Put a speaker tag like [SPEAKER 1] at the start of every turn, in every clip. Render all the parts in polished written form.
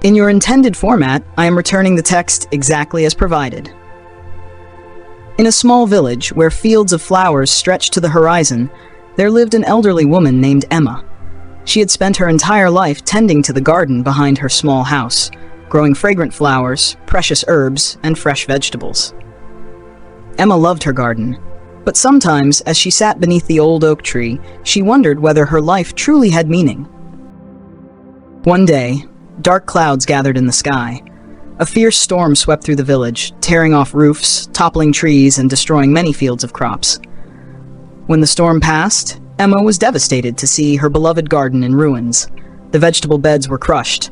[SPEAKER 1] In your intended format, I am returning the text exactly as provided. In a small village where fields of flowers stretched to the horizon, there lived an elderly woman named Emma. She had spent her entire life tending to the garden behind her small house, growing fragrant flowers, precious herbs, and fresh vegetables. Emma loved her garden, but sometimes, as she sat beneath the old oak tree, she wondered whether her life truly had meaning. One day, dark clouds gathered in the sky. A fierce storm swept through the village, tearing off roofs, toppling trees, and destroying many fields of crops. When the storm passed, Emma was devastated to see her beloved garden in ruins. The vegetable beds were crushed.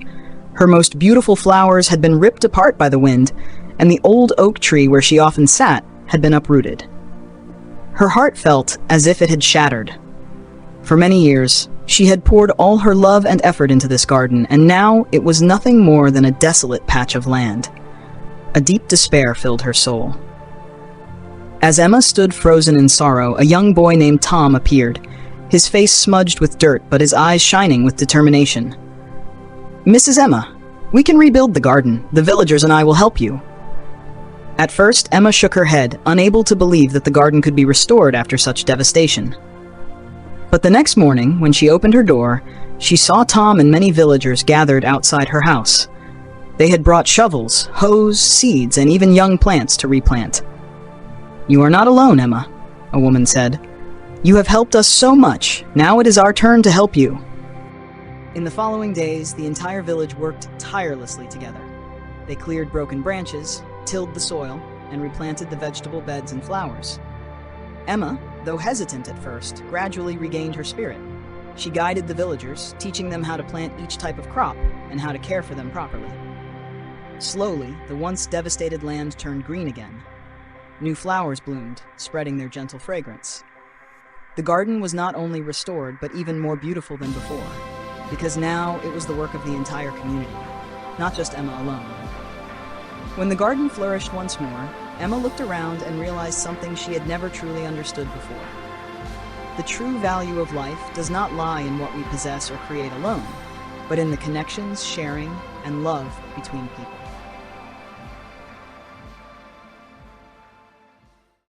[SPEAKER 1] Her most beautiful flowers had been ripped apart by the wind, and the old oak tree where she often sat had been uprooted. Her heart felt as if it had shattered. For many years, she had poured all her love and effort into this garden, and now it was nothing more than a desolate patch of land. A deep despair filled her soul. As Emma stood frozen in sorrow, a young boy named Tom appeared, his face smudged with dirt but his eyes shining with determination. "Mrs. Emma, we can rebuild the garden. The villagers and I will help you." At first, Emma shook her head, unable to believe that the garden could be restored after such devastation. But the next morning, when she opened her door, she saw Tom and many villagers gathered outside her house. They had brought shovels, hoes, seeds, and even young plants to replant. "You are not alone, Emma," a woman said. "You have helped us so much. Now it is our turn to help you." In the following days, the entire village worked tirelessly together. They cleared broken branches, tilled the soil, and replanted the vegetable beds and flowers. Emma, though hesitant at first, gradually regained her spirit. She guided the villagers, teaching them how to plant each type of crop and how to care for them properly. Slowly, the once devastated land turned green again. New flowers bloomed, spreading their gentle fragrance. The garden was not only restored, but even more beautiful than before, because now it was the work of the entire community, not just Emma alone. When the garden flourished once more, Emma looked around and realized something she had never truly understood before. The true value of life does not lie in what we possess or create alone, but in the connections, sharing, and love between people.